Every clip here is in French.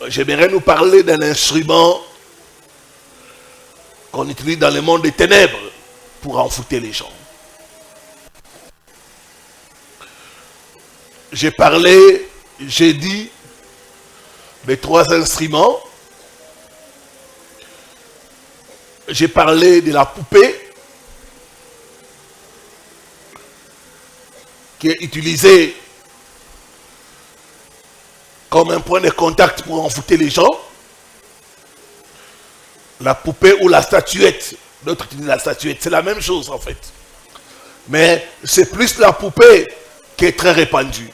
j'aimerais nous parler d'un instrument qu'on utilise dans le monde des ténèbres pour envoûter les gens. J'ai dit des 3 instruments. J'ai parlé de la poupée qui est utilisée comme un point de contact pour envoûter les gens. La poupée ou la statuette. D'autres utilisent la statuette. C'est la même chose en fait. Mais c'est plus la poupée qui est très répandue.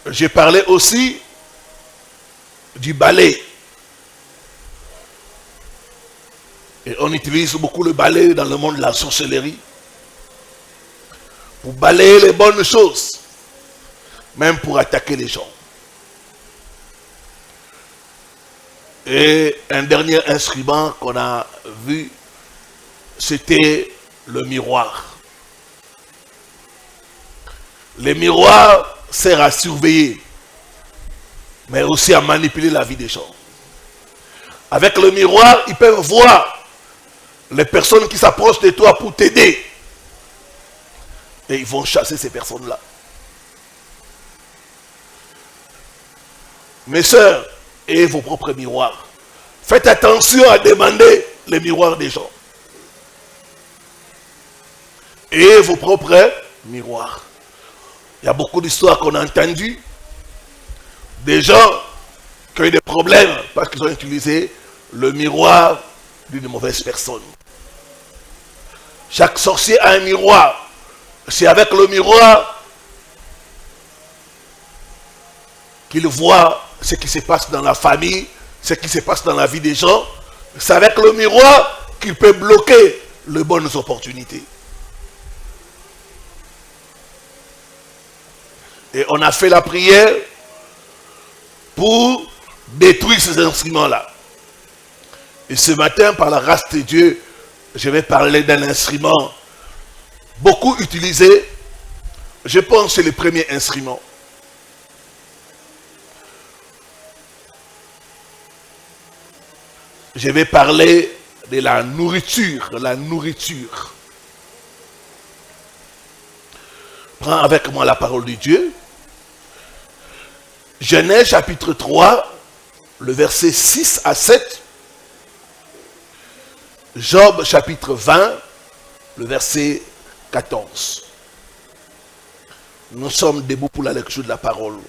J'ai parlé aussi du balai. Et on utilise beaucoup le balai dans le monde de la sorcellerie. Pour balayer les bonnes choses. Même pour attaquer les gens. Et un dernier instrument qu'on a vu, c'était le miroir. Le miroir sert à surveiller, mais aussi à manipuler la vie des gens. Avec le miroir, ils peuvent voir les personnes qui s'approchent de toi pour t'aider. Et ils vont chasser ces personnes-là. Mes sœurs, ayez vos propres miroirs. Faites attention à demander les miroirs des gens. Ayez vos propres miroirs. Il y a beaucoup d'histoires qu'on a entendues. Des gens qui ont eu des problèmes parce qu'ils ont utilisé le miroir d'une mauvaise personne. Chaque sorcier a un miroir. C'est avec le miroir qu'il voit ce qui se passe dans la famille, ce qui se passe dans la vie des gens. C'est avec le miroir qu'il peut bloquer les bonnes opportunités. Et on a fait la prière pour détruire ces instruments-là. Et ce matin, par la grâce de Dieu, je vais parler d'un instrument beaucoup utilisé. Je pense que c'est le premier instrument. Je vais parler de la nourriture. La nourriture. Prends avec moi la parole de Dieu. Genèse chapitre 3, le verset 6 à 7. Job chapitre 20, le verset 14. Nous sommes debout pour la lecture de la parole.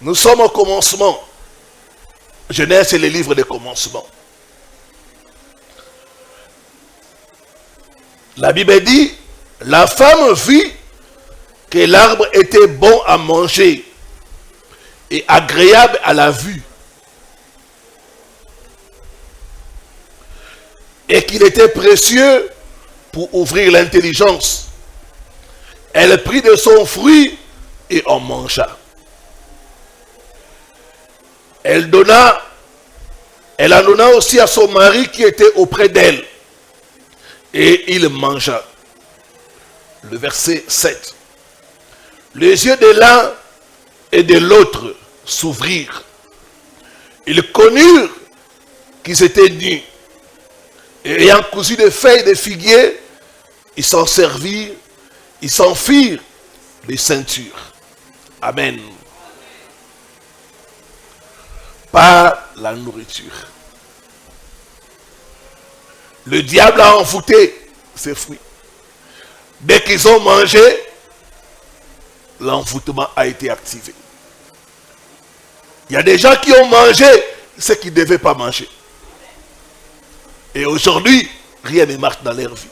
Nous sommes au commencement. Genèse, c'est le livre des commencements. La Bible dit, la femme vit que l'arbre était bon à manger et agréable à la vue, et qu'il était précieux pour ouvrir l'intelligence. Elle prit de son fruit et en mangea. Elle en donna aussi à son mari qui était auprès d'elle. Et il mangea. Le verset 7. Les yeux de l'un et de l'autre s'ouvrirent. Ils connurent qu'ils étaient nus. Et ayant cousu des feuilles de figuier, ils s'en servirent, ils s'en firent des ceintures. Amen. Par la nourriture. Le diable a envoûté ses fruits. Dès qu'ils ont mangé, l'envoûtement a été activé. Il y a des gens qui ont mangé ce qu'ils ne devaient pas manger. Et aujourd'hui, rien ne marche dans leur vie.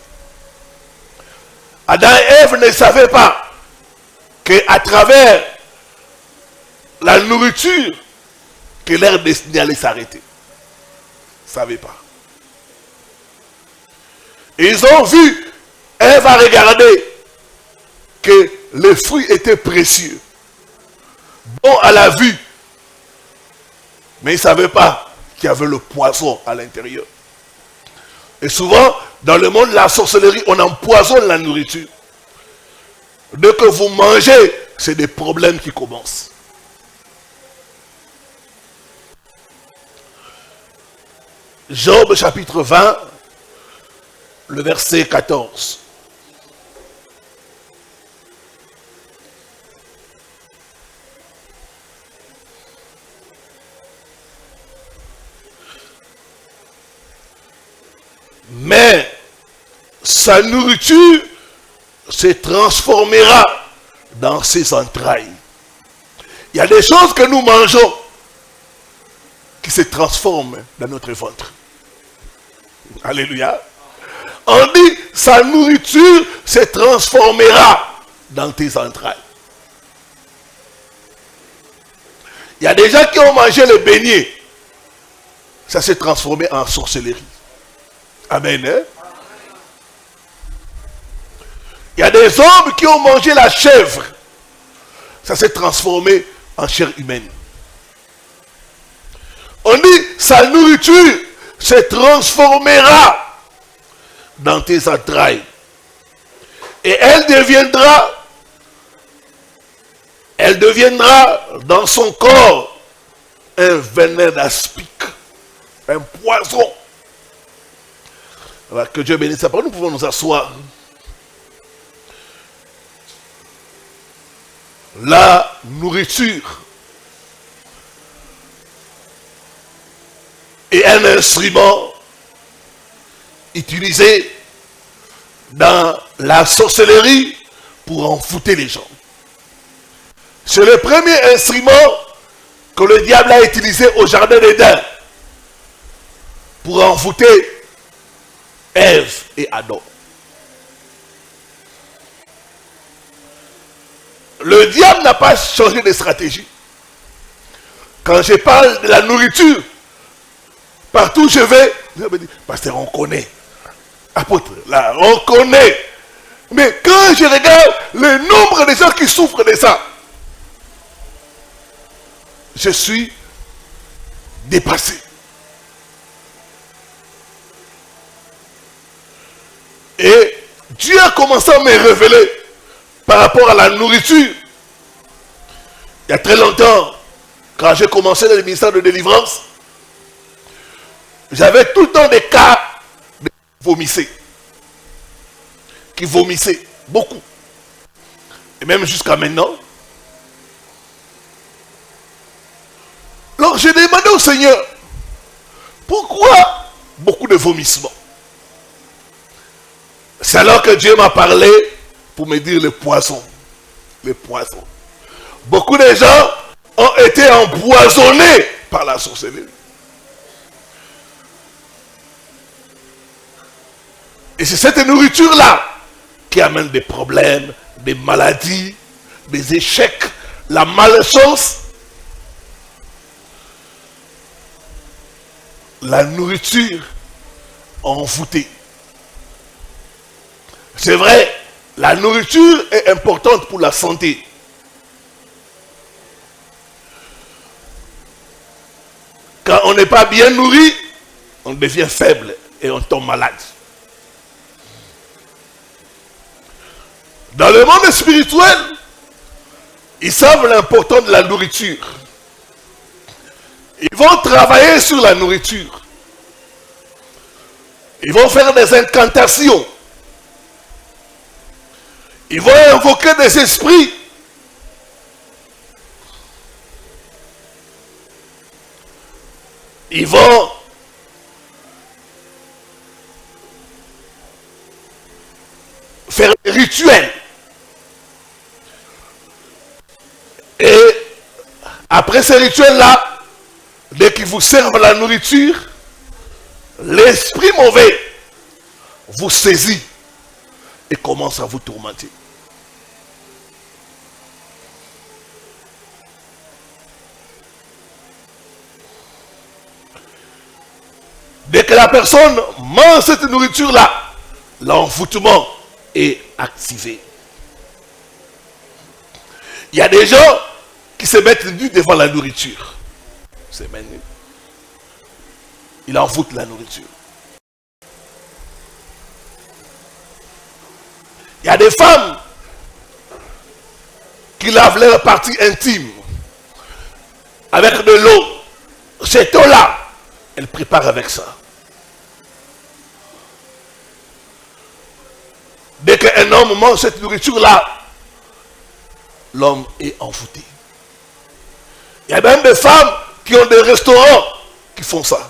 Adam et Ève ne savaient pas qu'à travers la nourriture, que leur destinée allait s'arrêter. Ils ne savaient pas. Et ils ont vu Ève a regardé que les fruits étaient précieux, bons à la vue, mais il ne savait pas qu'il y avait le poison à l'intérieur. Et souvent, dans le monde de la sorcellerie, on empoisonne la nourriture. Dès que vous mangez, c'est des problèmes qui commencent. Job chapitre 20, le verset 14. Mais sa nourriture se transformera dans ses entrailles. Il y a des choses que nous mangeons qui se transforment dans notre ventre. Alléluia. On dit, sa nourriture se transformera dans tes entrailles. Il y a des gens qui ont mangé le beignet. Ça s'est transformé en sorcellerie. Amen. Hein? Il y a des hommes qui ont mangé la chèvre. Ça s'est transformé en chair humaine. On dit, sa nourriture se transformera dans tes entrailles. Et elle deviendra dans son corps un venin d'aspic, un poison. Alors, que Dieu bénisse sa parole, nous pouvons nous asseoir. La nourriture est un instrument utilisé dans la sorcellerie pour envoûter les gens. C'est le premier instrument que le diable a utilisé au jardin d'Éden pour envoûter Ève et Adam. Le diable n'a pas changé de stratégie. Quand je parle de la nourriture, partout où je vais, me dit, pasteur, on connaît. Apôtre, là, on connaît. Mais quand je regarde le nombre de gens qui souffrent de ça, je suis dépassé. Et Dieu a commencé à me révéler par rapport à la nourriture. Il y a très longtemps, quand j'ai commencé dans le ministère de délivrance, j'avais tout le temps des cas de qui vomissaient beaucoup. Et même jusqu'à maintenant. Alors j'ai demandé au Seigneur, pourquoi beaucoup de vomissements? C'est alors que Dieu m'a parlé pour me dire le poison. Le poison. Beaucoup de gens ont été empoisonnés par la sorcellerie. Et c'est cette nourriture-là qui amène des problèmes, des maladies, des échecs, la malchance. La nourriture envoûtée. C'est vrai, la nourriture est importante pour la santé. Quand on n'est pas bien nourri, on devient faible et on tombe malade. Dans le monde spirituel, ils savent l'importance de la nourriture. Ils vont travailler sur la nourriture. Ils vont faire des incantations. Ils vont invoquer des esprits. Ils vont faire des rituels. Et après ces rituels-là, dès qu'ils vous servent la nourriture, l'esprit mauvais vous saisit et commence à vous tourmenter. Dès que la personne mange cette nourriture-là, l'envoûtement est activé. Il y a des gens qui se mettent nus devant la nourriture. C'est nu. Il envoûte la nourriture. Il y a des femmes qui lavent leur partie intime avec de l'eau. Cette eau-là, elle prépare avec ça. Dès qu'un homme mange cette nourriture-là, l'homme est envoûté. Il y a même des femmes qui ont des restaurants qui font ça.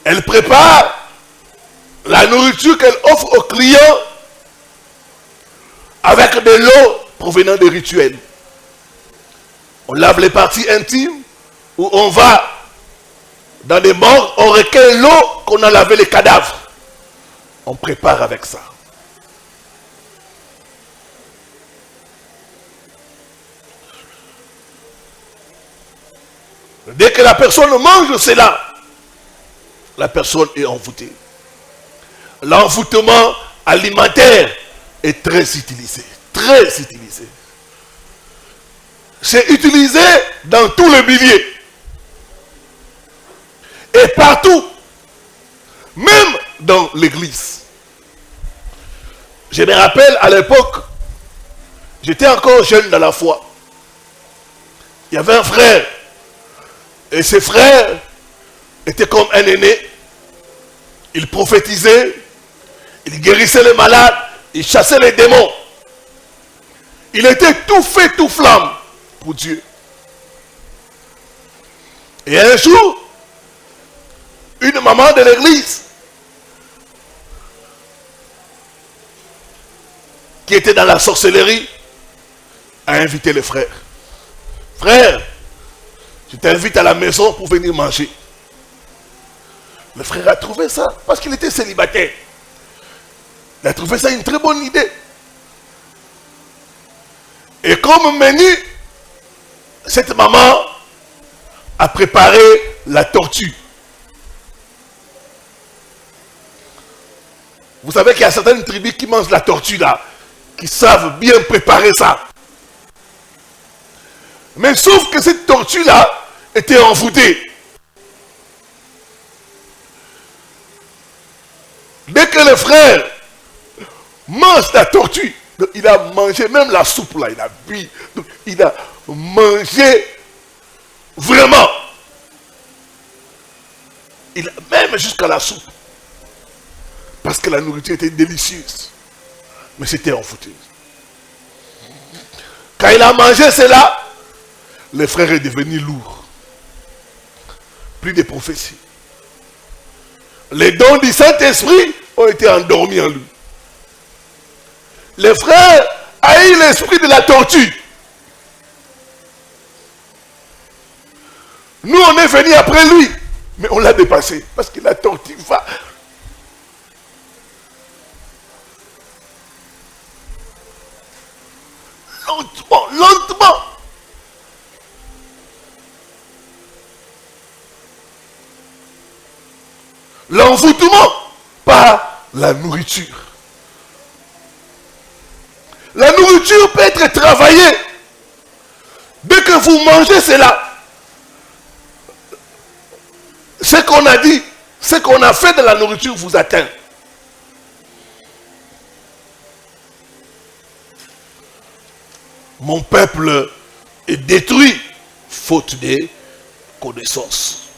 Elles préparent la nourriture qu'elles offrent aux clients avec de l'eau provenant des rituels. On lave les parties intimes ou on va dans des morgues, on recueille l'eau qu'on a lavé les cadavres. On prépare avec ça. Dès que la personne mange cela, la personne est envoûtée. L'envoûtement alimentaire est très utilisé. Très utilisé. C'est utilisé dans tous les milieux. Et partout. Même dans l'église. Je me rappelle à l'époque, j'étais encore jeune dans la foi. Il y avait un frère. Et ce frère était comme un aîné. Il prophétisait. Il guérissait les malades. Il chassait les démons. Il était tout fait, tout flamme pour Dieu. Et un jour, une maman de l'église qui était dans la sorcellerie a invité le frère. Frère, je t'invite à la maison pour venir manger. Le frère a trouvé ça parce qu'il était célibataire. Il a trouvé ça une très bonne idée. Et comme menu, cette maman a préparé la tortue. Vous savez qu'il y a certaines tribus qui mangent la tortue là, qui savent bien préparer ça. Mais sauf que cette tortue là était envoûtée. Dès que le frère mange la tortue, donc il a mangé même la soupe là, il a bu, donc il a mangé vraiment. Même jusqu'à la soupe. Parce que la nourriture était délicieuse. Mais c'était envoûté. Quand il a mangé cela, le frère est devenu lourd. Plus de prophéties. Les dons du Saint-Esprit ont été endormis en lui. Le frère a eu l'esprit de la tortue. Nous, on est venus après lui. Mais on l'a dépassé. Parce que la tortue va... lentement, lentement. L'envoûtement par la nourriture. La nourriture peut être travaillée. Dès que vous mangez cela, ce qu'on a dit, ce qu'on a fait de la nourriture vous atteint. Mon peuple est détruit faute de connaissances.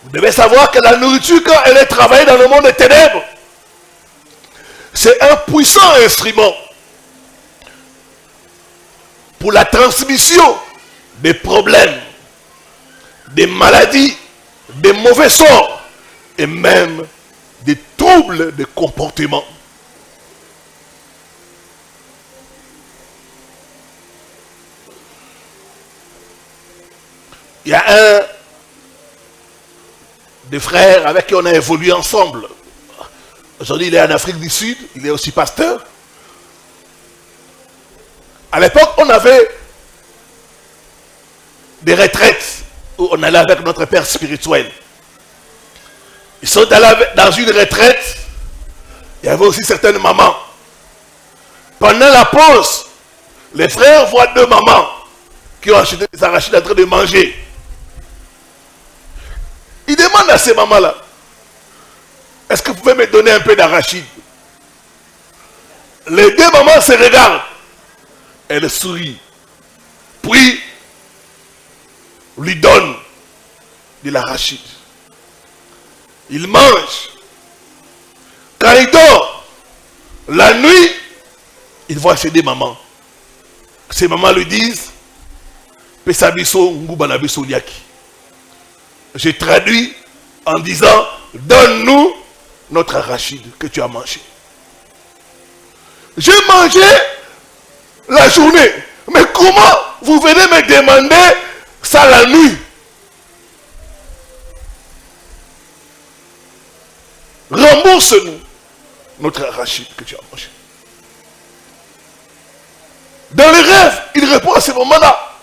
Vous devez savoir que la nourriture, quand elle est travaillée dans le monde des ténèbres, c'est un puissant instrument pour la transmission des problèmes, des maladies, des mauvais sorts et même des troubles de comportement. Il y a un des frères avec qui on a évolué ensemble. Aujourd'hui, il est en Afrique du Sud, il est aussi pasteur. À l'époque, on avait des retraites où on allait avec notre père spirituel. Ils sont dans une retraite. Il y avait aussi certaines mamans. Pendant la pause, les frères voient deux mamans qui ont acheté des arachides en train de manger. Ils demandent à ces mamans-là, est-ce que vous pouvez me donner un peu d'arachide? Les deux mamans se regardent. Elles sourient. Puis, lui donnent de l'arachide. Il mange. Quand il dort, la nuit, il voit chez des mamans. Ces mamans lui disent, Pesabiso Ngubanabiso Liaki. Je traduis en disant, donne-nous notre arachide que tu as mangé. J'ai mangé la journée. Mais comment vous venez me demander ça la nuit? Rembourse-nous notre arachide que tu as mangé. Dans les rêves, il répond à ce moment-là.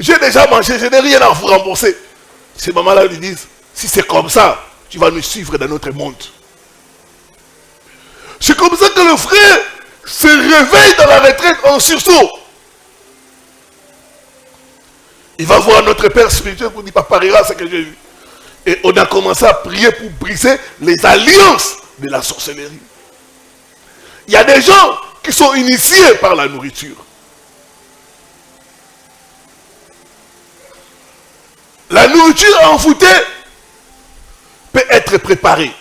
J'ai déjà mangé, je n'ai rien à vous rembourser. Ces mamans-là lui disent, si c'est comme ça, tu vas nous suivre dans notre monde. C'est comme ça que le frère se réveille dans la retraite en sursaut. Il va voir notre père spirituel pour dire, papa, regarde ce que j'ai vu. Et on a commencé à prier pour briser les alliances de la sorcellerie. Il y a des gens qui sont initiés par la nourriture. La nourriture envoûtée peut être préparée.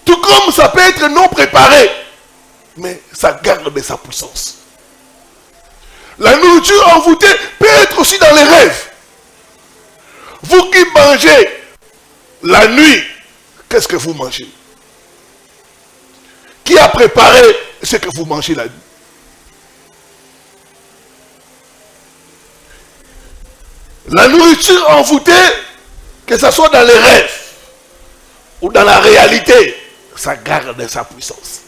Tout comme ça peut être non préparé, mais ça garde sa puissance. La nourriture envoûtée peut être aussi dans les rêves. Vous qui mangez la nuit, qu'est-ce que vous mangez? Qui a préparé ce que vous mangez la nuit? La nourriture envoûtée, que ce soit dans les rêves ou dans la réalité, ça garde sa puissance.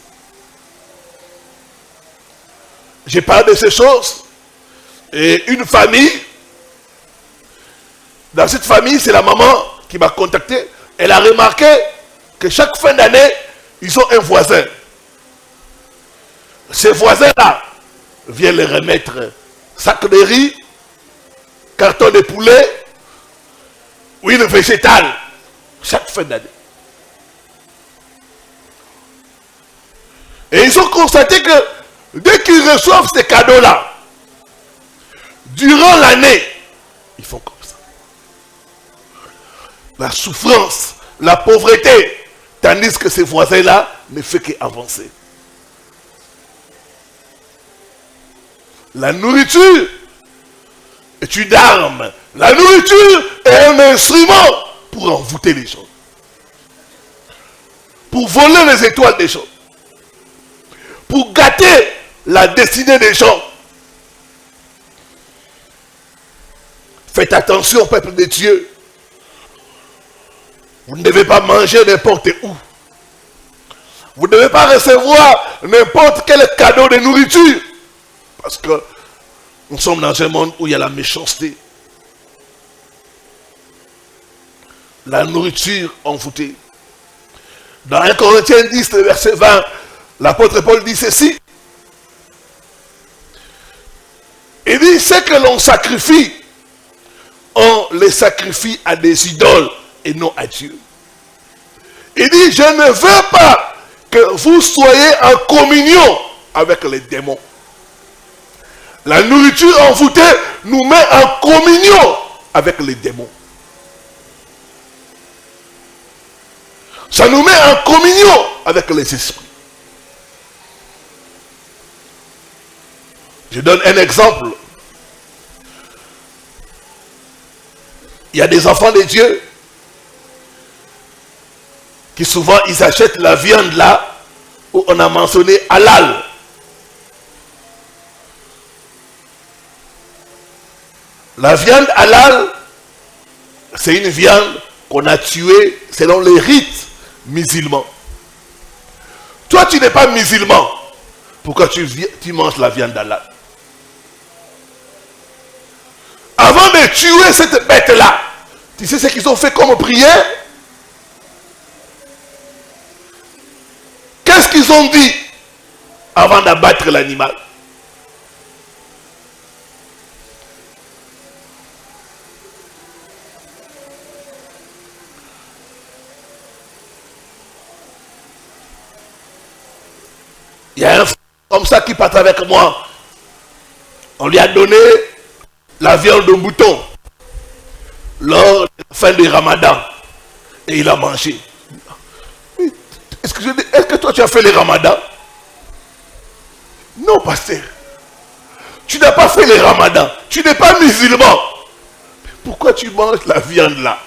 J'ai parlé de ces choses. Et une famille, dans cette famille, c'est la maman qui m'a contacté. Elle a remarqué que chaque fin d'année, ils ont un voisin. Ce voisin-là vient leur remettre sac de riz, carton de poulet, huile végétale, chaque fin d'année. Et ils ont constaté que dès qu'ils reçoivent ces cadeaux-là, durant l'année, ils font comme ça. La souffrance, la pauvreté, tandis que ces voisins-là ne font qu'avancer. La nourriture est une arme. La nourriture est un instrument pour envoûter les gens. Pour voler les étoiles des gens. Pour gâter la destinée des gens. Faites attention, peuple de Dieu. Vous ne devez pas manger n'importe où. Vous ne devez pas recevoir n'importe quel cadeau de nourriture. Parce que nous sommes dans un monde où il y a la méchanceté. La nourriture envoûtée. Dans 1 Corinthiens 10, verset 20, l'apôtre Paul dit ceci. Il dit, ce que l'on sacrifie, on les sacrifie à des idoles et non à Dieu. Il dit, je ne veux pas que vous soyez en communion avec les démons. La nourriture envoûtée nous met en communion avec les démons. Ça nous met en communion avec les esprits. Je donne un exemple. Il y a des enfants de Dieu qui souvent ils achètent la viande là où on a mentionné halal. La viande halal, c'est une viande qu'on a tuée selon les rites musulmans. Toi, tu n'es pas musulman. Pourquoi tu manges la viande halal? Avant de tuer cette bête-là, Tu sais ce qu'ils ont fait comme prière? Qu'est-ce qu'ils ont dit avant d'abattre l'animal? Il y a un frère comme ça qui part avec moi. On lui a donné la viande de mouton lors de la fin du Ramadan. Et il a mangé. Est-ce que toi tu as fait le Ramadan? Non, pasteur. Tu n'as pas fait le Ramadan. Tu n'es pas musulman. Pourquoi tu manges la viande là?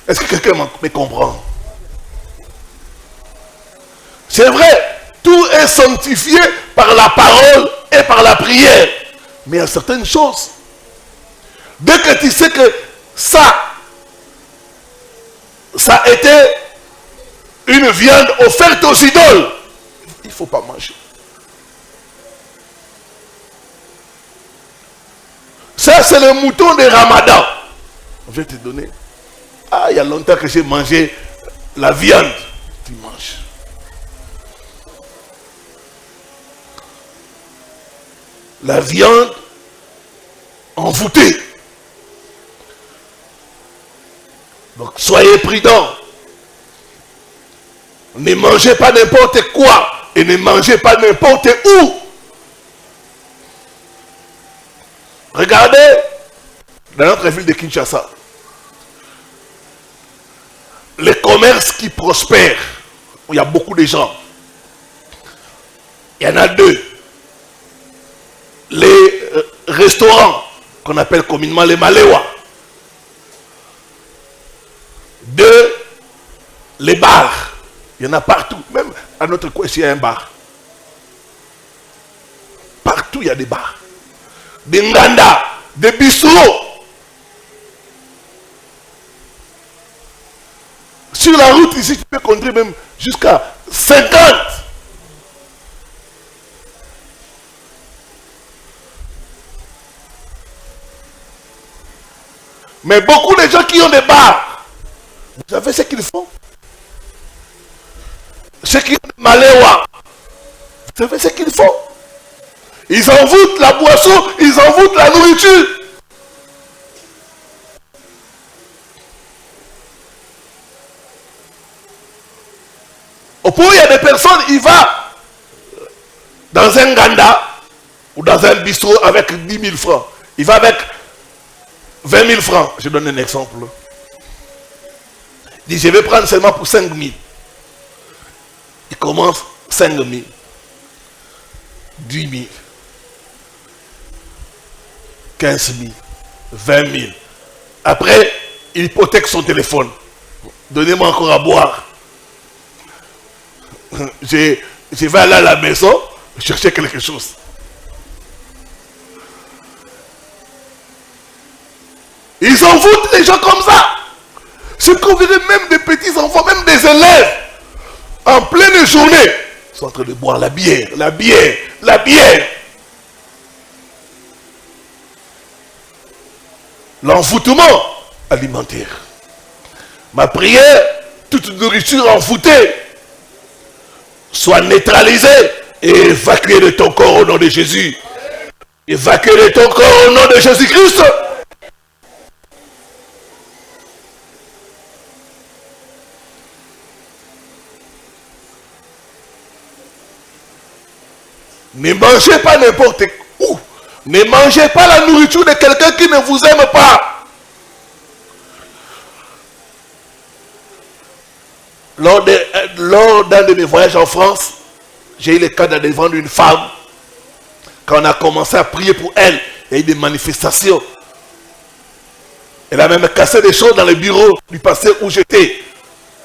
Est-ce que quelqu'un me comprend? C'est vrai, tout est sanctifié par la parole et par la prière. Mais il y a certaines choses. Dès que tu sais que ça a été une viande offerte aux idoles, il ne faut pas manger. Ça, c'est le mouton de Ramadan. Je vais te donner. Ah, il y a longtemps que j'ai mangé la viande. Tu manges. La viande envoûtée. Donc, soyez prudents. Ne mangez pas n'importe quoi et ne mangez pas n'importe où. Regardez dans notre ville de Kinshasa, les commerces qui prospèrent, où il y a beaucoup de gens. Il y en a deux. Les restaurants qu'on appelle communément les Maléwa. Deux, les bars. Il y en a partout. Même à notre coin, il y a un bar. Partout, il y a des bars. Des nganda, des bistrots. Sur la route ici, tu peux compter même jusqu'à 50. Mais beaucoup de gens qui ont des bars, vous savez ce qu'ils font? Ceux qui ont des maléwa, vous savez ce qu'ils font? Ils envoûtent la boisson, ils envoûtent la nourriture. Au point où il y a des personnes, il va dans un ganda ou dans un bistrot avec 10 000 francs. Il va avec 20 000 francs. Je donne un exemple. Il dit, je vais prendre seulement pour 5 000. Il commence 5 000, 10 000, 15 000, 20 000. Après, il hypothèque son téléphone. Donnez-moi encore à boire. Je vais aller à la maison chercher quelque chose. Ils envoûtent les gens comme ça. Ce qu'on verrait même des petits enfants, même des élèves, en pleine journée, sont en train de boire la bière, la bière, la bière. L'envoûtement alimentaire. Ma prière, toute nourriture envoûtée soit neutralisée et évacuée de ton corps au nom de Jésus. Évacuée de ton corps au nom de Jésus-Christ. Ne mangez pas n'importe où. Ne mangez pas la nourriture de quelqu'un qui ne vous aime pas. Lors d'un de mes voyages en France, j'ai eu le cas d'aller vendre une femme. Quand on a commencé à prier pour elle, il y a eu des manifestations. Elle a même cassé des choses dans le bureau du pasteur où j'étais.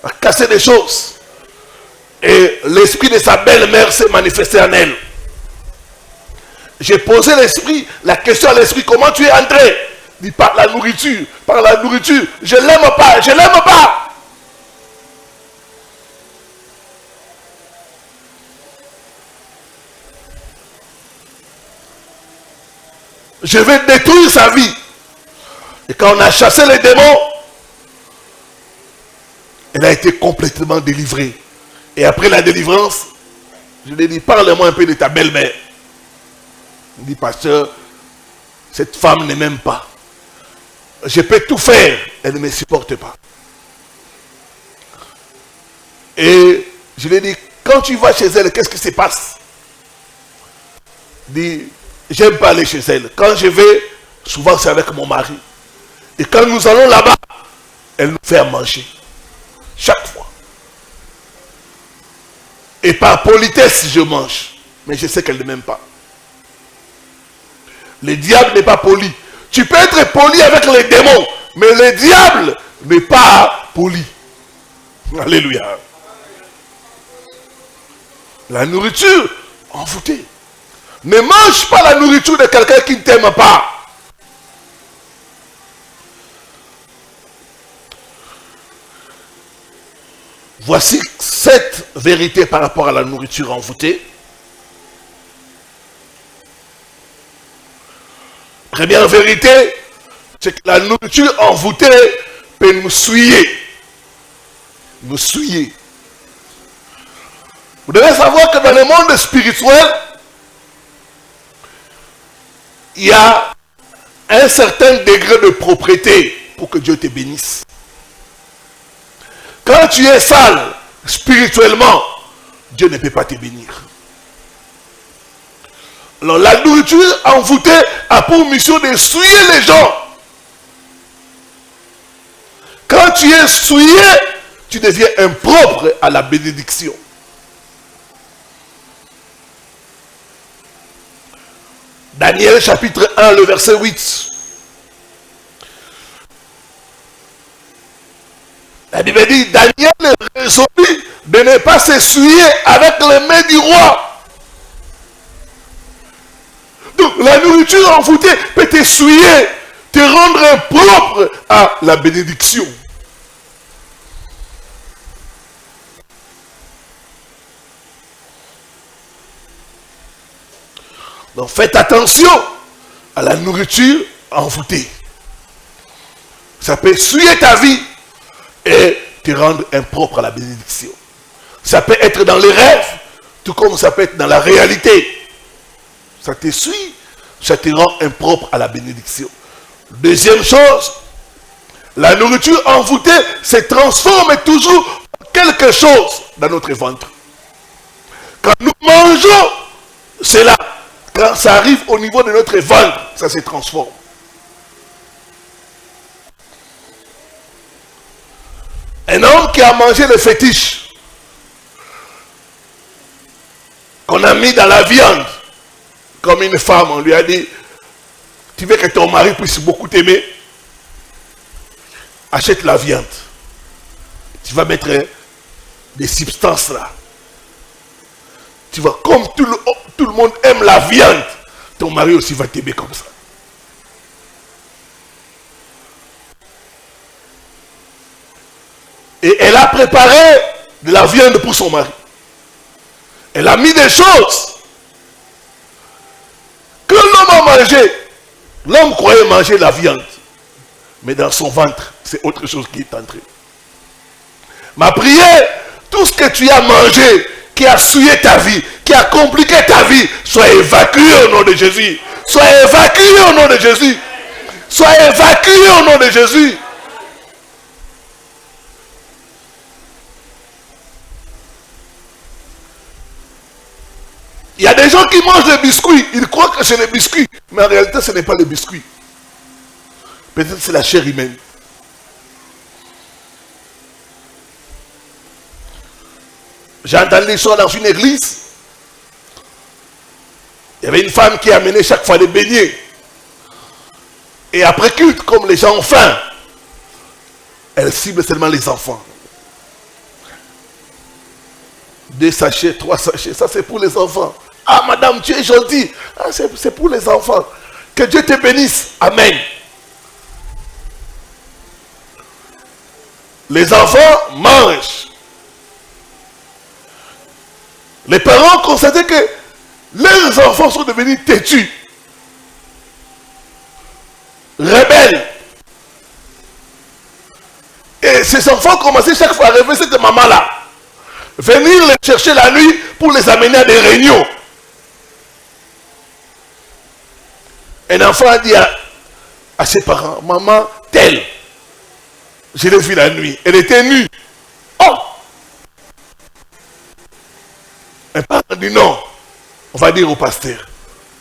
Elle a cassé des choses. Et l'esprit de sa belle-mère s'est manifesté en elle. J'ai posé la question à l'esprit, comment tu es entré? Il dit, par la nourriture, par la nourriture. Je ne l'aime pas, je ne l'aime pas. Je vais détruire sa vie. Et quand on a chassé les démons, elle a été complètement délivrée. Et après la délivrance, je lui ai dit, parle-moi un peu de ta belle-mère. Il dit, pasteur, cette femme ne m'aime pas. Je peux tout faire, elle ne me supporte pas. Et je lui ai dit, quand tu vas chez elle, qu'est-ce qui se passe? Il dit, j'aime pas aller chez elle. Quand je vais, souvent c'est avec mon mari. Et quand nous allons là-bas, elle nous fait à manger. Chaque fois. Et par politesse, je mange. Mais je sais qu'elle ne m'aime pas. Le diable n'est pas poli. Tu peux être poli avec les démons, mais le diable n'est pas poli. Alléluia. La nourriture envoûtée. Ne mange pas la nourriture de quelqu'un qui ne t'aime pas. Voici 7 vérités par rapport à la nourriture envoûtée. Première vérité, c'est que la nourriture envoûtée peut nous souiller. Nous souiller. Vous devez savoir que dans le monde spirituel, il y a un certain degré de propreté pour que Dieu te bénisse. Quand tu es sale spirituellement, Dieu ne peut pas te bénir. Alors la nourriture envoûtée a pour mission de souiller les gens. Quand tu es souillé, tu deviens impropre à la bénédiction. Daniel chapitre 1, le verset 8. La Bible dit, Daniel résolut de ne pas s'essuyer avec les mains du roi. Donc la nourriture envoûtée peut t'essuyer, te rendre impropre à la bénédiction. Donc faites attention à la nourriture envoûtée. Ça peut essuyer ta vie et te rendre impropre à la bénédiction. Ça peut être dans les rêves, tout comme ça peut être dans la réalité. Ça t'essuie, ça te rend impropre à la bénédiction. Deuxième chose, la nourriture envoûtée se transforme toujours en quelque chose dans notre ventre. Quand nous mangeons, c'est là. Quand ça arrive au niveau de notre ventre, ça se transforme. Un homme qui a mangé le fétiche, qu'on a mis dans la viande, comme une femme, on lui a dit, tu veux que ton mari puisse beaucoup t'aimer, achète la viande. Tu vas mettre des substances là. Tu vois, comme tout le monde aime la viande, ton mari aussi va t'aimer comme ça. Et elle a préparé de la viande pour son mari. Elle a mis des choses que l'homme a mangé. L'homme croyait manger la viande. Mais dans son ventre, c'est autre chose qui est entré. Ma prière, tout ce que tu as mangé, qui a souillé ta vie, qui a compliqué ta vie, soit évacué au nom de Jésus. Soit évacué au nom de Jésus. Soit évacué au nom de Jésus. Il y a des gens qui mangent des biscuits. Ils croient que c'est les biscuits. Mais en réalité, ce n'est pas les biscuits. Peut-être que c'est la chair humaine. J'ai entendu l'histoire dans une église. Il y avait une femme qui amenait chaque fois des beignets. Et après culte, comme les gens ont faim, elle cible seulement les enfants. 2 sachets, 3 sachets, ça c'est pour les enfants. Ah madame, tu es gentille. Ah, c'est pour les enfants. Que Dieu te bénisse. Amen. Les enfants mangent. Les parents constataient que leurs enfants sont devenus têtus. rebelle. Et ces enfants commençaient chaque fois à rêver cette maman-là. Venir les chercher la nuit pour les amener à des réunions. Un enfant a dit à ses parents, maman telle, je l'ai vue la nuit, elle était nue. Oh! Un parent dit non, on va dire au pasteur.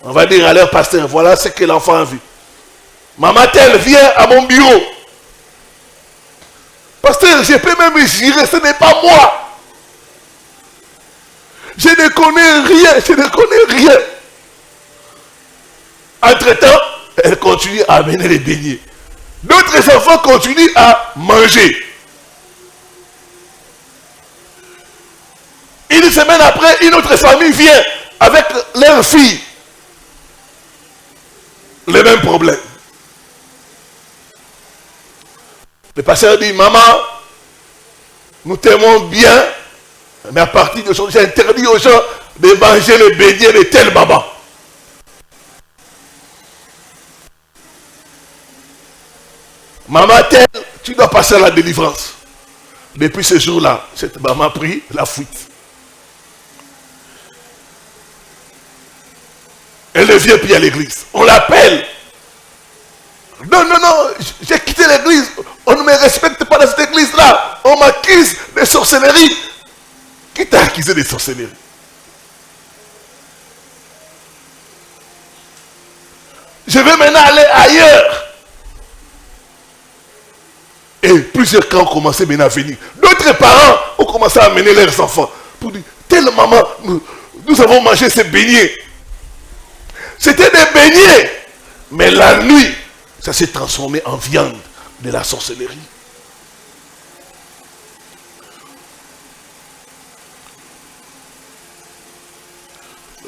On va dire à leur pasteur, voilà ce que l'enfant a vu. Maman telle, viens à mon bureau. Pasteur, je peux même jurer, ce n'est pas moi. Je ne connais rien, je ne connais rien. Entre-temps, elle continue à amener les beignets. D'autres enfants continuent à manger. Une semaine après, une autre famille vient avec leur fille. Le même problème. Le pasteur dit, maman, nous t'aimons bien, mais à partir de aujourd'hui, j'ai interdit aux gens de manger les beignets de tel maman. Maman telle, tu dois passer à la délivrance. Depuis ce jour-là, cette maman a pris la fuite. Elle ne vient plus à l'église. On l'appelle. Non, non, non, j'ai quitté l'église. On ne me respecte pas dans cette église-là. On m'accuse de sorcellerie. Qui t'a accusé de sorcellerie? Je vais maintenant aller ailleurs. Et plusieurs cas ont commencé maintenant à venir. D'autres parents ont commencé à amener leurs enfants pour dire, telle maman, nous avons mangé ces beignets. C'était des beignets. Mais la nuit, ça s'est transformé en viande de la sorcellerie.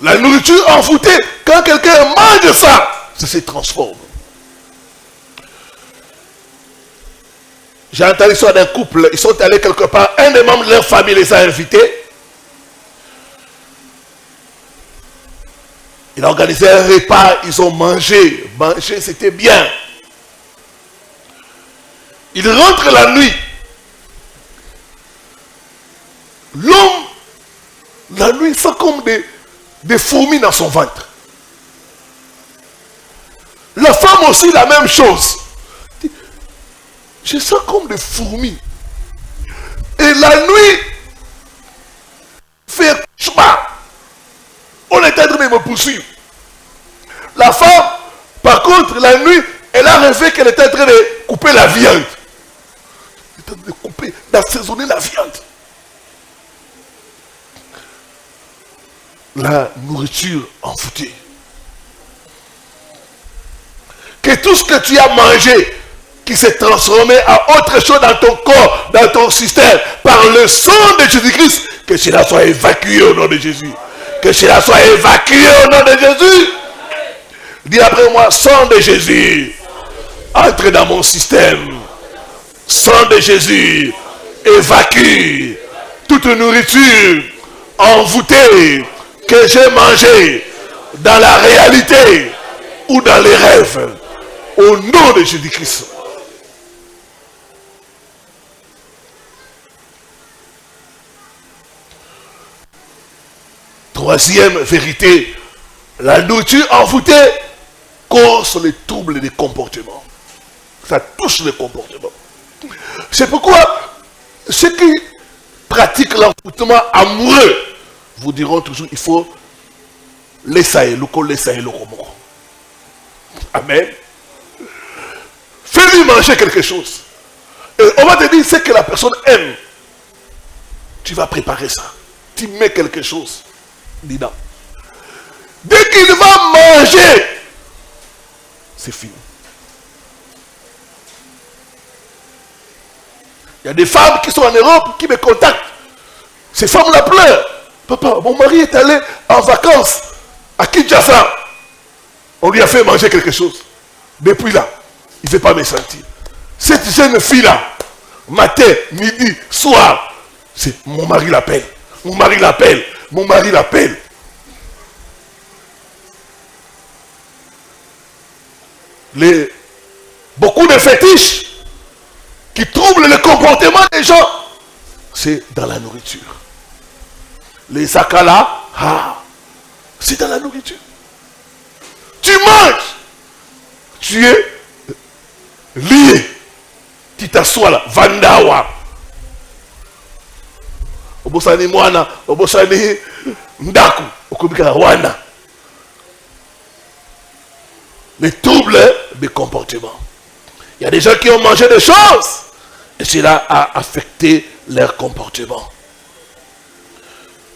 La nourriture envoûtée, quand quelqu'un mange ça, ça se transforme. J'ai entendu l'histoire d'un couple, ils sont allés quelque part, un des membres de leur famille les a invités. Il a organisé un repas, ils ont mangé. Manger, c'était bien. Ils rentrent la nuit. L'homme, la nuit, sent comme des fourmis dans son ventre. La femme aussi, la même chose. Je sens comme des fourmis. Et la nuit, fait cauchemar. On est en train de me poursuivre. La femme, par contre, la nuit, elle a rêvé qu'elle était en train de couper la viande. Elle était en train de couper, d'assaisonner la viande. La nourriture envoûtée. Que tout ce que tu as mangé, qui s'est transformé en autre chose dans ton corps, dans ton système, par le sang de Jésus-Christ, que cela soit évacué au nom de Jésus. Que cela soit évacué au nom de Jésus. Dis après moi, sang de Jésus, entre dans mon système. Sang de Jésus, évacue toute nourriture envoûtée que j'ai mangée dans la réalité ou dans les rêves. Au nom de Jésus-Christ. Troisième vérité, la nourriture envoûtée cause les troubles des comportements. Ça touche les comportements. C'est pourquoi ceux qui pratiquent l'envoûtement amoureux vous diront toujours il faut laisser le comoko. Amen. Fais-lui manger quelque chose. Et on va te dire ce que la personne aime. Tu vas préparer ça. Tu mets quelque chose dedans. Dès qu'il va manger, c'est fini. Il y a des femmes qui sont en Europe qui me contactent. Ces femmes-là pleurent. Papa, mon mari est allé en vacances à Kinshasa. On lui a fait manger quelque chose. Depuis là, il ne veut pas me sentir. Cette jeune fille-là, matin, midi, soir, c'est mon mari l'appelle. Mon mari l'appelle. Mon mari l'appelle. beaucoup de fétiches qui troublent le comportement des gens, c'est dans la nourriture. Les akala, c'est dans la nourriture. Tu manges, tu es lié. Tu t'assois là, vandawa. Obosani mwana, obosani ndaku, okubika wana. Les troubles de comportement. Il y a des gens qui ont mangé des choses et cela a affecté leur comportement.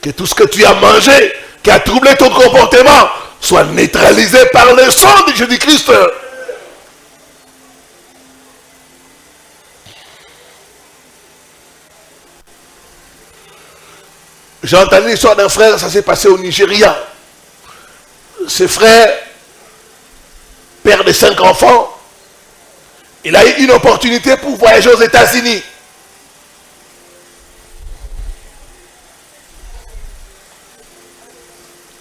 Que tout ce que tu as mangé qui a troublé ton comportement soit neutralisé par le sang de Jésus-Christ. J'ai entendu l'histoire d'un frère, ça s'est passé au Nigeria. Ce frère, père de 5 enfants, il a eu une opportunité pour voyager aux États-Unis.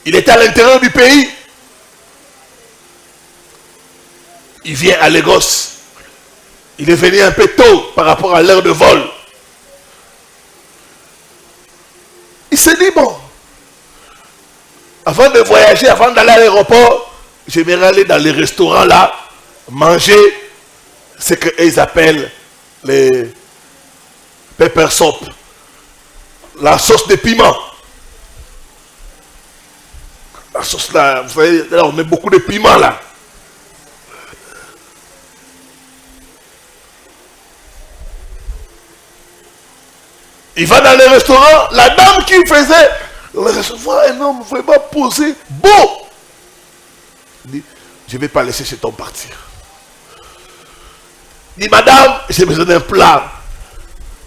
Il était à l'intérieur du pays. Il vient à Lagos. Il est venu un peu tôt par rapport à l'heure de vol. Il s'est dit, bon, avant de voyager, avant d'aller à l'aéroport, j'aimerais aller dans les restaurants là, manger ce qu'ils appellent les pepper soup, la sauce de piment. La sauce là, vous savez, là on met beaucoup de piment là. Il va dans les restaurants, la dame qui faisait le recevoir un homme vraiment posé, beau. Il dit, je ne vais pas laisser cet homme partir. Il dit, madame, j'ai besoin d'un plat.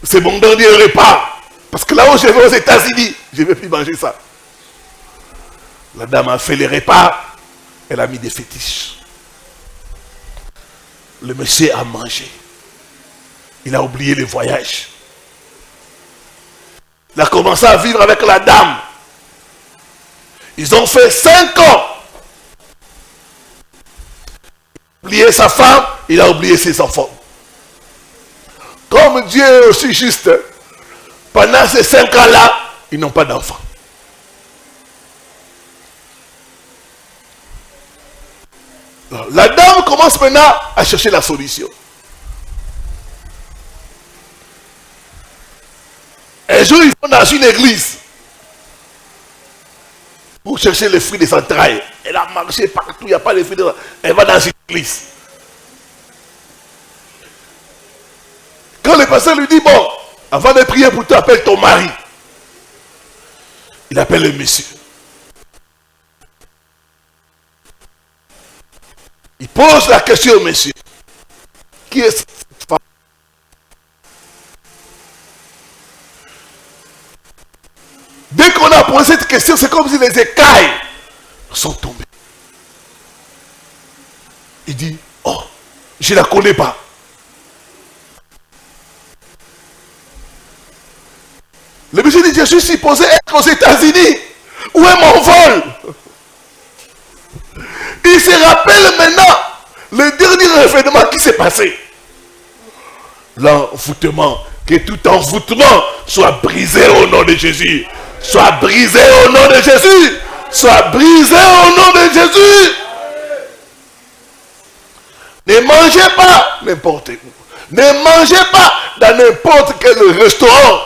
C'est mon dernier repas. Parce que là où je vais aux États-Unis, je ne vais plus manger ça. La dame a fait les repas, elle a mis des fétiches. Le monsieur a mangé. Il a oublié le voyage. Il a commencé à vivre avec la dame. Ils ont fait 5 ans. Il a oublié sa femme, il a oublié ses enfants. Comme Dieu est aussi juste, pendant ces 5 ans-là, ils n'ont pas d'enfants. La dame commence maintenant à chercher la solution. Un jour, ils vont dans une église pour chercher les fruits des entrailles. Elle a marché partout, il n'y a pas de fruits des entrailles. Elle va dans une église. Quand le pasteur lui dit, bon, avant de prier pour toi, appelle ton mari. Il appelle le monsieur. Il pose la question au monsieur. Qui est cette femme? Dès qu'on a posé cette question, c'est comme si les écailles sont tombées. Il dit, oh, je ne la connais pas. Le monsieur dit, je suis supposé être aux États-Unis. Où est mon vol? Il se rappelle maintenant le dernier événement qui s'est passé. L'envoûtement. Que tout envoûtement soit brisé au nom de Jésus. Soit brisé au nom de Jésus. Soit brisé au nom de Jésus. Ne mangez pas n'importe où. Ne mangez pas dans n'importe quel restaurant.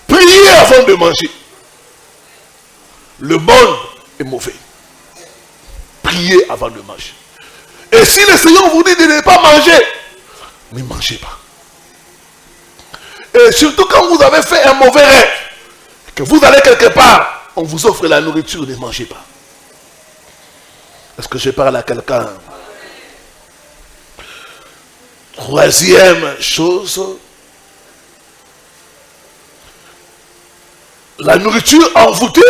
Priez avant de manger. Le bon est mauvais. Priez avant de manger. Et si le Seigneur vous dit de ne pas manger, ne mangez pas. Et surtout quand vous avez fait un mauvais rêve, que vous allez quelque part, on vous offre la nourriture, ne mangez pas. Est-ce que je parle à quelqu'un? Troisième chose, la nourriture envoûtée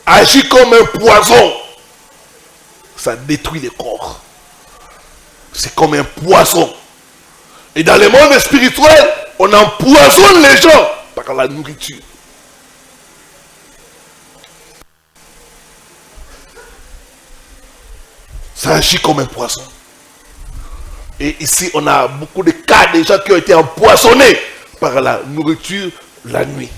agit comme un poison. Ça détruit le corps. C'est comme un poison. Et dans le monde spirituel, on empoisonne les gens par la nourriture. Ça agit comme un poison. Et ici, on a beaucoup de cas de gens qui ont été empoisonnés par la nourriture la nuit.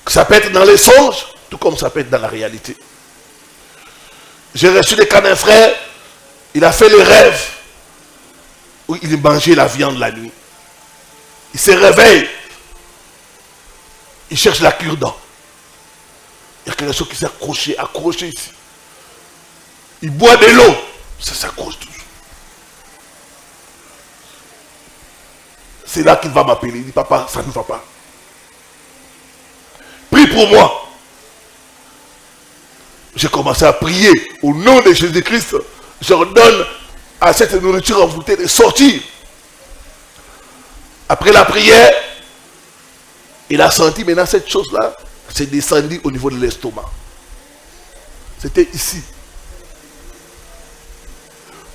Ça peut être dans les songes, tout comme ça peut être dans la réalité. J'ai reçu des cas d'un frère, il a fait le rêve où il mangeait la viande la nuit. Il se réveille, il cherche la cure-dent. Il y a quelque chose qui s'est accroché ici. Il boit de l'eau, ça s'accroche toujours. C'est là qu'il va m'appeler. Il dit, papa, ça ne va pas. Prie pour moi. J'ai commencé à prier au nom de Jésus-Christ. J'ordonne à cette nourriture envoûtée de sortir. Après la prière, il a senti maintenant cette chose-là, c'est descendu au niveau de l'estomac. C'était ici.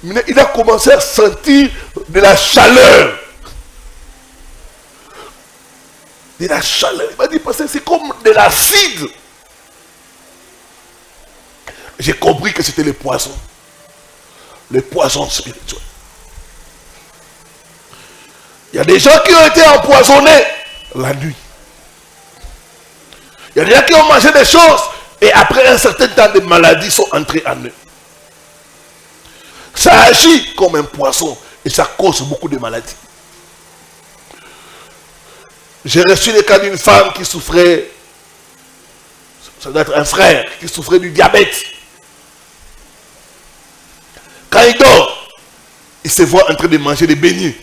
Maintenant, il a commencé à sentir de la chaleur. De la chaleur. Il m'a dit, parce que c'est comme de l'acide. J'ai compris que c'était le poison. Le poison spirituel. Il y a des gens qui ont été empoisonnés la nuit. Il y a des gens qui ont mangé des choses et après un certain temps, des maladies sont entrées en eux. Ça agit comme un poison et ça cause beaucoup de maladies. J'ai reçu le cas d'une femme qui souffrait, ça doit être un frère, qui souffrait du diabète. Quand il dort, il se voit en train de manger des beignets.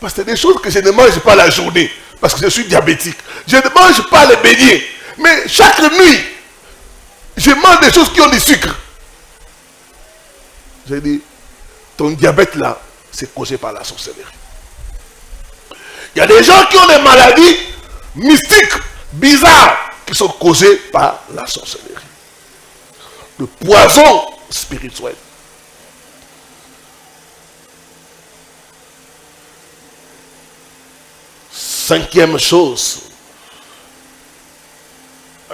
Parce que c'est des choses que je ne mange pas la journée, parce que je suis diabétique. Je ne mange pas les beignets, mais chaque nuit, je mange des choses qui ont du sucre. J'ai dit, ton diabète là, c'est causé par la sorcellerie. Il y a des gens qui ont des maladies mystiques, bizarres, qui sont causées par la sorcellerie. Le poison spirituel. Cinquième chose,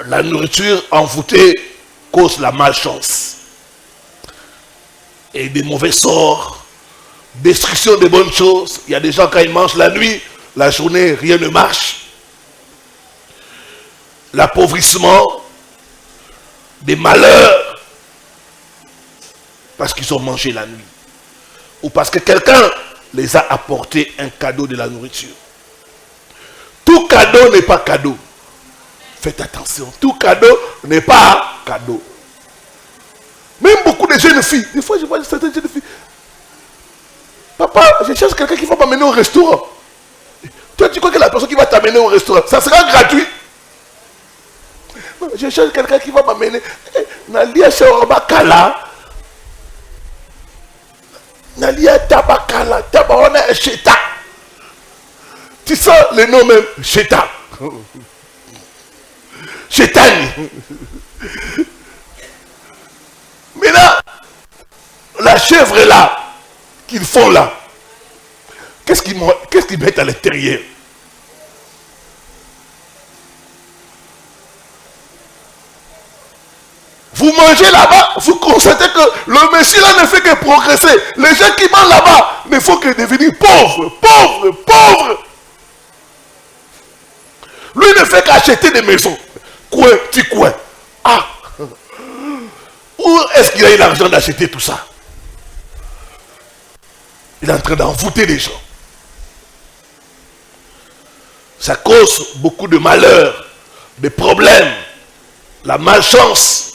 la nourriture envoûtée cause la malchance et des mauvais sorts, destruction des bonnes choses. Il y a des gens quand ils mangent la nuit, la journée, rien ne marche. L'appauvrissement, des malheurs, parce qu'ils ont mangé la nuit. Ou parce que quelqu'un les a apporté un cadeau de la nourriture. Tout cadeau n'est pas cadeau. Faites attention, tout cadeau n'est pas cadeau. Même beaucoup de jeunes filles, des fois je vois certaines jeunes filles. Papa, je cherche quelqu'un qui va m'amener au restaurant. Toi, tu crois que la personne qui va t'amener au restaurant, ça sera gratuit? Je cherche quelqu'un qui va m'amener. Nalia Shawarabakala. Nalia Tabakala. Tabawana Sheta. Tu sens le nom même, Sheta. Chétani. Maintenant, la chèvre là, qu'ils font là, qu'est-ce qu'ils mettent à l'intérieur? Vous mangez là-bas, vous constatez que le Messie là ne fait que progresser. Les gens qui mangent là-bas ne font que devenir pauvres, pauvres, pauvres. Lui ne fait qu'acheter des maisons. Coin, petit coin. Ah! Où est-ce qu'il a eu l'argent d'acheter tout ça? Il est en train d'envoûter les gens. Ça cause beaucoup de malheurs, de problèmes, la malchance.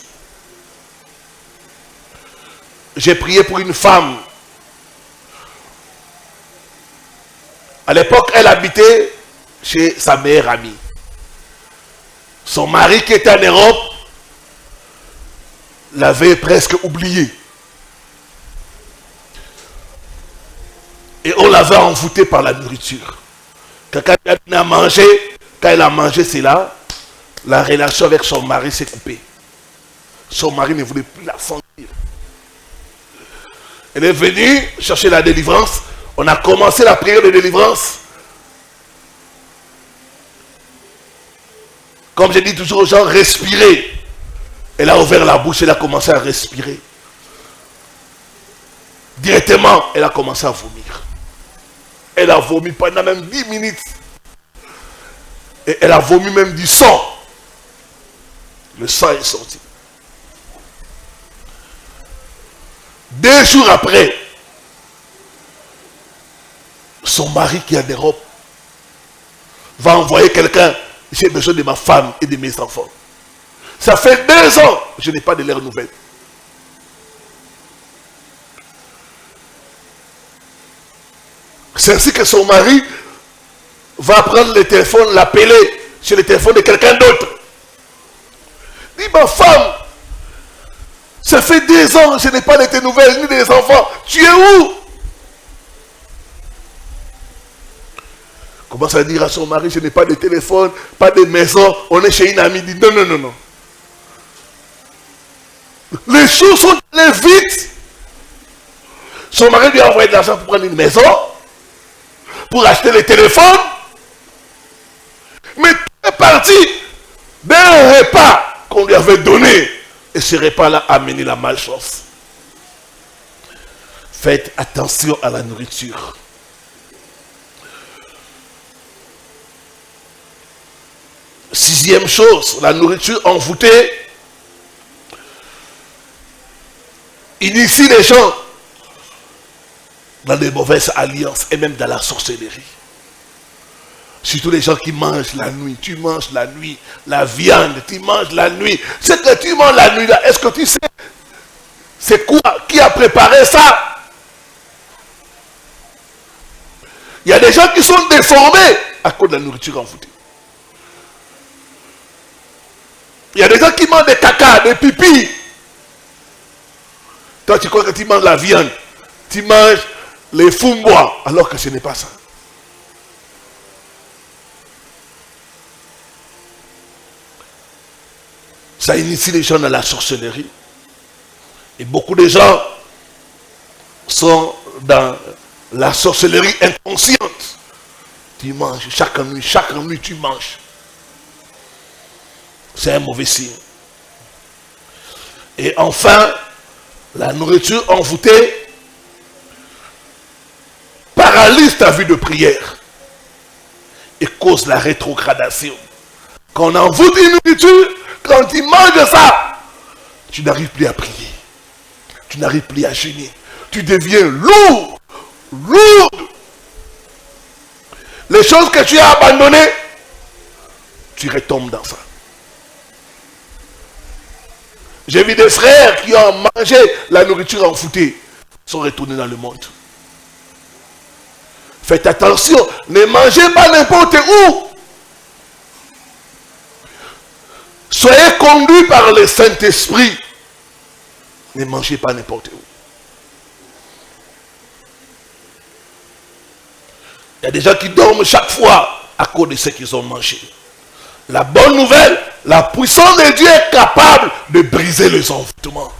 J'ai prié pour une femme. À l'époque, elle habitait chez sa meilleure amie. Son mari qui était en Europe l'avait presque oublié. Et on l'avait envoûté par la nourriture. Quand elle a mangé, quand elle a mangé, c'est là, la relation avec son mari s'est coupée. Son mari ne voulait plus la sentir. Elle est venue chercher la délivrance. On a commencé la prière de délivrance. Comme je dis toujours aux gens, respirez. Elle a ouvert la bouche, elle a commencé à respirer. Directement, elle a commencé à vomir. Elle a vomi pendant même 10 minutes. Et elle a vomi même du sang. Le sang est sorti. 2 jours après, son mari qui a des robes va envoyer quelqu'un. J'ai besoin de ma femme et de mes enfants. Ça fait 2 ans, je n'ai pas de leurs nouvelles. C'est ainsi que son mari va prendre le téléphone, l'appeler sur le téléphone de quelqu'un d'autre. Il dit, ma femme, ça fait 2 ans, je n'ai pas de tes nouvelles, ni des enfants. Tu es où? Commence à dire à son mari, je n'ai pas de téléphone, pas de maison, on est chez une amie. Il dit, non, non, non, non. Les choses sont allées vite. Son mari lui a envoyé de l'argent pour prendre une maison, pour acheter les téléphones. Mais tout est parti d'un repas qu'on lui avait donné. Et ce repas-là a amené la malchance. Faites attention à la nourriture. Sixième chose, la nourriture envoûtée initie les gens dans des mauvaises alliances et même dans la sorcellerie. Surtout les gens qui mangent la nuit. Tu manges la nuit, la viande, tu manges la nuit. Ce que tu manges la nuit là, est-ce que tu sais c'est quoi? Qui a préparé ça? Il y a des gens qui sont déformés à cause de la nourriture envoûtée. Il y a des gens qui mangent des caca, des pipis. Toi tu crois que tu manges la viande, tu manges les fumbois, alors que ce n'est pas ça. Ça initie les gens dans la sorcellerie. Et beaucoup de gens sont dans la sorcellerie inconsciente. Tu manges, chaque nuit tu manges. C'est un mauvais signe. Et enfin, la nourriture envoûtée paralyse ta vie de prière et cause la rétrogradation. Quand on envoûte une nourriture, quand tu manges ça, tu n'arrives plus à prier. Tu n'arrives plus à jeûner. Tu deviens lourd. Les choses que tu as abandonnées, tu retombes dans ça. J'ai vu des frères qui ont mangé la nourriture envoûtée, sont retournés dans le monde. Faites attention, ne mangez pas n'importe où. Soyez conduits par le Saint-Esprit. Ne mangez pas n'importe où. Il y a des gens qui dorment chaque fois à cause de ce qu'ils ont mangé. La bonne nouvelle, la puissance de Dieu est capable de briser les envoûtements.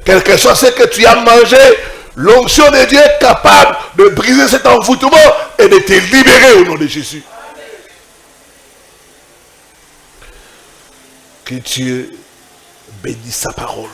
Quelque chose c'est que tu as mangé, l'onction de Dieu est capable de briser cet envoûtement et de te libérer au nom de Jésus. Que Dieu bénisse sa parole.